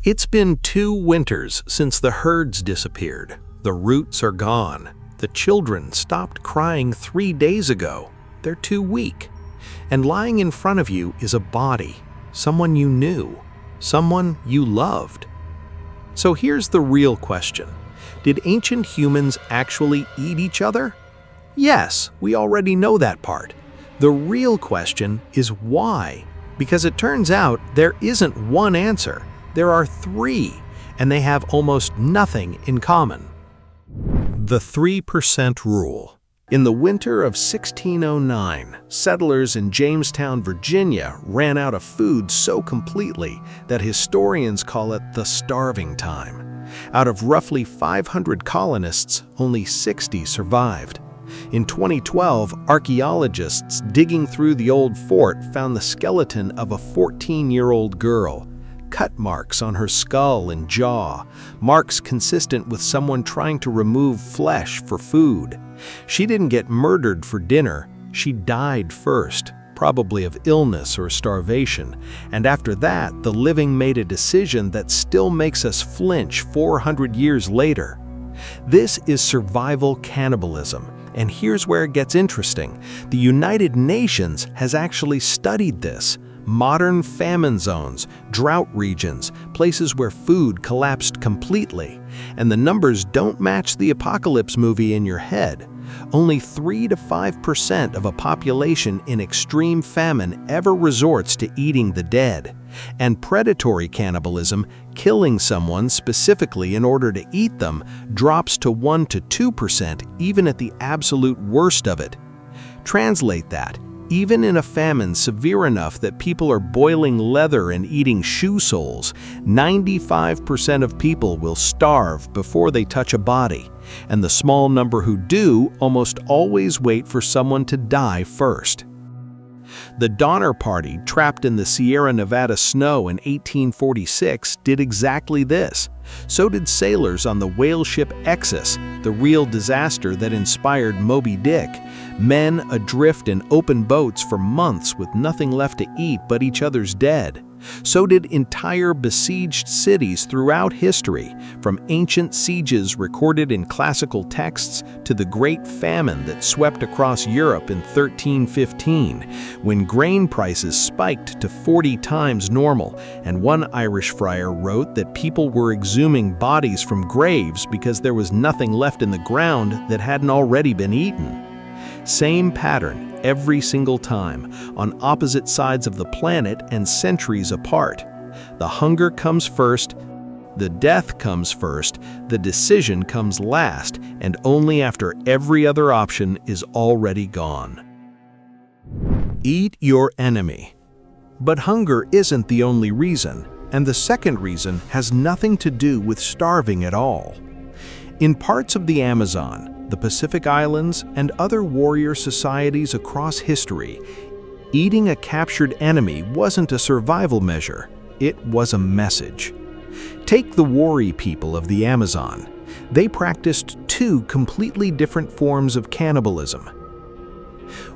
It's been 2 winters since the herds disappeared. The roots are gone. The children stopped crying 3 days ago. They're too weak. And lying in front of you is a body, someone you knew, someone you loved. So here's the real question. Did ancient humans actually eat each other? Yes, we already know that part. The real question is why? Because it turns out there isn't one answer. There are 3, and they have almost nothing in common. The 3% rule. In the winter of 1609, settlers in Jamestown, Virginia ran out of food so completely that historians call it the starving time. Out of roughly 500 colonists, only 60 survived. In 2012, archaeologists digging through the old fort found the skeleton of a 14-year-old girl. Cut marks on her skull and jaw, marks consistent with someone trying to remove flesh for food. She didn't get murdered for dinner, she died first, probably of illness or starvation, and after that the living made a decision that still makes us flinch 400 years later. This is survival cannibalism, and here's where it gets interesting. The United Nations has actually studied this. Modern famine zones, drought regions, places where food collapsed completely. And the numbers don't match the apocalypse movie in your head. Only 3 to 5% of a population in extreme famine ever resorts to eating the dead. And predatory cannibalism, killing someone specifically in order to eat them, drops to 1 to 2% even at the absolute worst of it. Translate that. Even in a famine severe enough that people are boiling leather and eating shoe soles, 95% of people will starve before they touch a body, and the small number who do almost always wait for someone to die first. The Donner Party, trapped in the Sierra Nevada snow in 1846, did exactly this. So did sailors on the whale ship Exus, the real disaster that inspired Moby Dick. Men adrift in open boats for months with nothing left to eat but each other's dead. So did entire besieged cities throughout history, from ancient sieges recorded in classical texts to the Great Famine that swept across Europe in 1315, when grain prices spiked to 40 times normal, and one Irish friar wrote that people were exhuming bodies from graves because there was nothing left in the ground that hadn't already been eaten. Same pattern every single time, on opposite sides of the planet and centuries apart. The hunger comes first, the death comes first, the decision comes last, and only after every other option is already gone. Eat your enemy. But hunger isn't the only reason, and the second reason has nothing to do with starving at all. In parts of the Amazon, the Pacific Islands, and other warrior societies across history, eating a captured enemy wasn't a survival measure, it was a message. Take the Wari people of the Amazon. They practiced 2 completely different forms of cannibalism.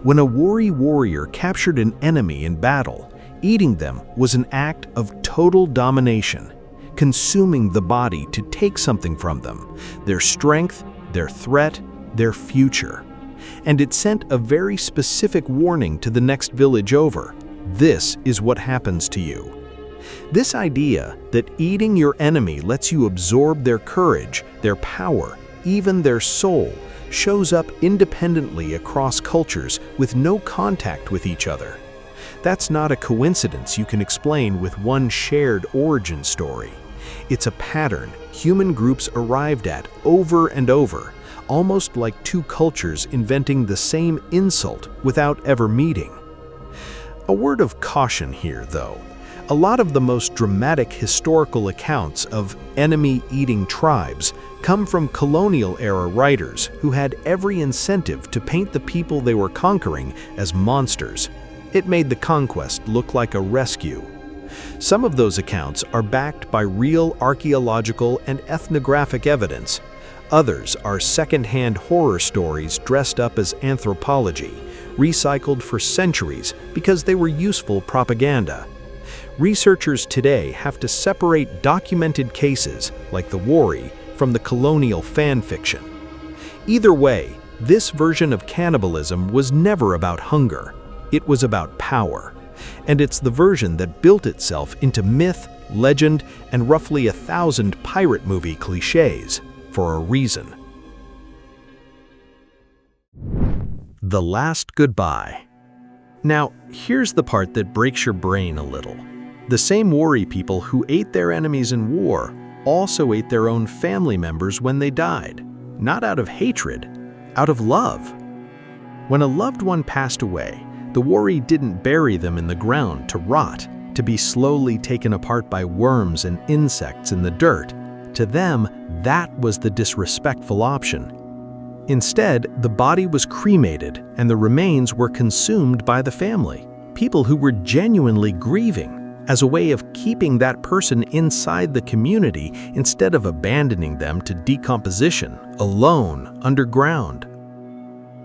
When a Wari warrior captured an enemy in battle, eating them was an act of total domination, consuming the body to take something from them, their strength, their threat, their future. And it sent a very specific warning to the next village over. This is what happens to you. This idea that eating your enemy lets you absorb their courage, their power, even their soul, shows up independently across cultures with no contact with each other. That's not a coincidence you can explain with one shared origin story. It's a pattern human groups arrived at over and over, almost like 2 cultures inventing the same insult without ever meeting. A word of caution here, though. A lot of the most dramatic historical accounts of enemy-eating tribes come from colonial-era writers who had every incentive to paint the people they were conquering as monsters. It made the conquest look like a rescue. Some of those accounts are backed by real archaeological and ethnographic evidence. Others are second-hand horror stories dressed up as anthropology, recycled for centuries because they were useful propaganda. Researchers today have to separate documented cases, like the Wari, from the colonial fanfiction. Either way, this version of cannibalism was never about hunger. It was about power. And it's the version that built itself into myth, legend, and roughly 1,000 pirate movie cliches, for a reason. The Last Goodbye. Now, here's the part that breaks your brain a little. The same Wari people who ate their enemies in war also ate their own family members when they died, not out of hatred, out of love. When a loved one passed away, the Wari didn't bury them in the ground to rot, to be slowly taken apart by worms and insects in the dirt. To them, that was the disrespectful option. Instead, the body was cremated and the remains were consumed by the family, people who were genuinely grieving, as a way of keeping that person inside the community instead of abandoning them to decomposition, alone, underground.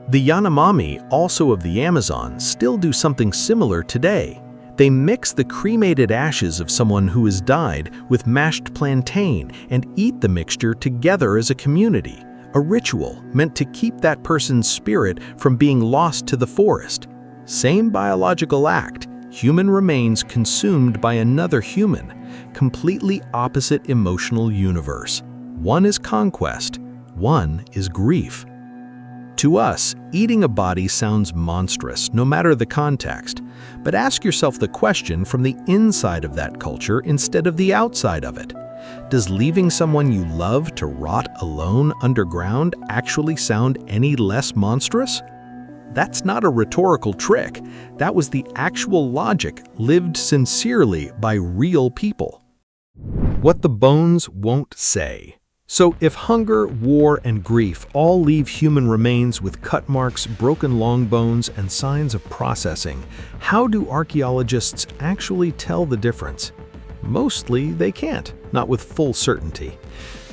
The Yanomami, also of the Amazon, still do something similar today. They mix the cremated ashes of someone who has died with mashed plantain and eat the mixture together as a community, a ritual meant to keep that person's spirit from being lost to the forest. Same biological act, human remains consumed by another human, completely opposite emotional universe. One is conquest, one is grief. To us, eating a body sounds monstrous, no matter the context. But ask yourself the question from the inside of that culture instead of the outside of it. Does leaving someone you love to rot alone underground actually sound any less monstrous? That's not a rhetorical trick. That was the actual logic lived sincerely by real people. What the bones won't say. So if hunger, war, and grief all leave human remains with cut marks, broken long bones, and signs of processing, how do archaeologists actually tell the difference? Mostly they can't, not with full certainty.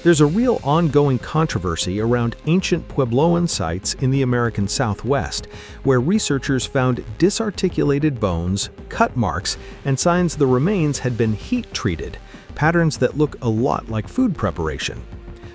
There's a real ongoing controversy around ancient Puebloan sites in the American Southwest, where researchers found disarticulated bones, cut marks, and signs the remains had been heat-treated, patterns that look a lot like food preparation.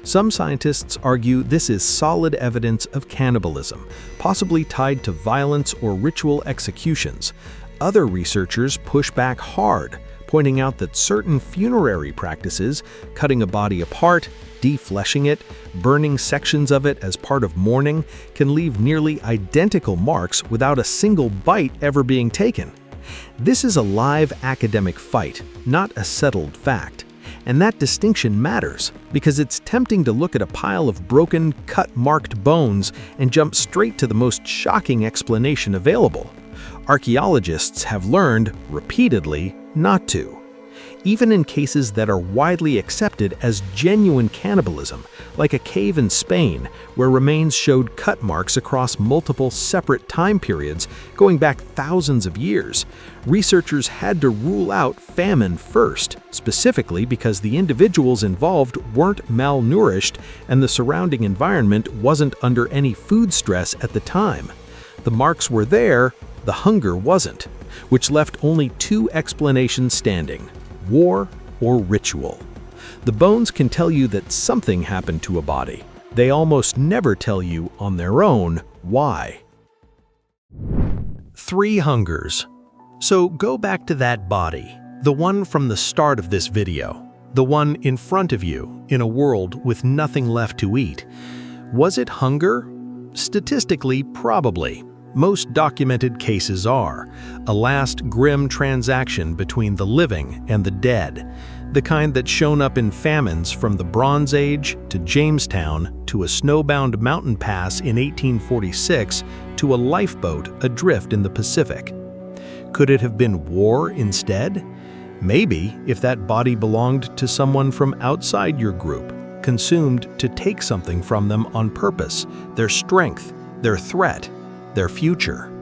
Some scientists argue this is solid evidence of cannibalism, possibly tied to violence or ritual executions. Other researchers push back hard, pointing out that certain funerary practices, cutting a body apart, defleshing it, burning sections of it as part of mourning, can leave nearly identical marks without a single bite ever being taken. This is a live academic fight, not a settled fact. And that distinction matters, because it's tempting to look at a pile of broken, cut-marked bones and jump straight to the most shocking explanation available. Archaeologists have learned, repeatedly, not to. Even in cases that are widely accepted as genuine cannibalism, like a cave in Spain, where remains showed cut marks across multiple separate time periods going back thousands of years, researchers had to rule out famine first, specifically because the individuals involved weren't malnourished and the surrounding environment wasn't under any food stress at the time. The marks were there, the hunger wasn't, which left only two explanations standing: war or ritual. The bones can tell you that something happened to a body. They almost never tell you on their own why. 3 hungers. So go back to that body, the one from the start of this video, the one in front of you in a world with nothing left to eat. Was it hunger? Statistically, probably. Most documented cases are a last grim transaction between the living and the dead, the kind that's shown up in famines from the Bronze Age to Jamestown to a snowbound mountain pass in 1846 to a lifeboat adrift in the Pacific. Could it have been war instead? Maybe, if that body belonged to someone from outside your group, consumed to take something from them on purpose, their strength, their threat, their future.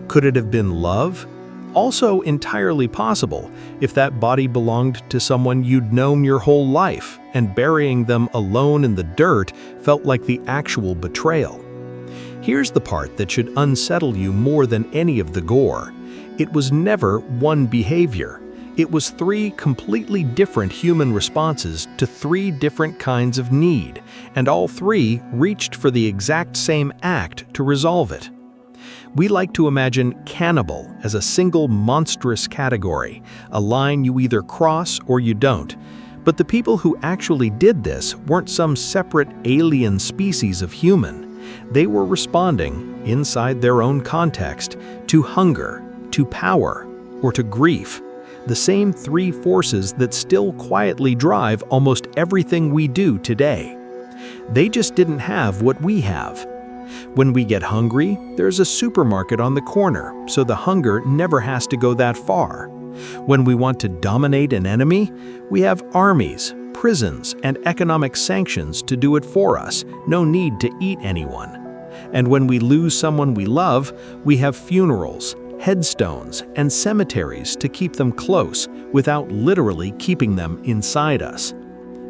Could it have been love? Also entirely possible if that body belonged to someone you'd known your whole life and burying them alone in the dirt felt like the actual betrayal. Here's the part that should unsettle you more than any of the gore. It was never one behavior. It was three completely different human responses to three different kinds of need, and all three reached for the exact same act to resolve it. We like to imagine cannibal as a single monstrous category, a line you either cross or you don't. But the people who actually did this weren't some separate alien species of human. They were responding, inside their own context, to hunger, to power, or to grief. The same three forces that still quietly drive almost everything we do today. They just didn't have what we have. When we get hungry, there's a supermarket on the corner, so the hunger never has to go that far. When we want to dominate an enemy, we have armies, prisons, and economic sanctions to do it for us, no need to eat anyone. And when we lose someone we love, we have funerals, headstones, and cemeteries to keep them close without literally keeping them inside us.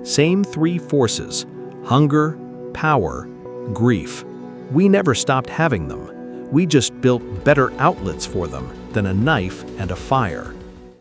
Same three forces: hunger, power, grief. We never stopped having them. We just built better outlets for them than a knife and a fire.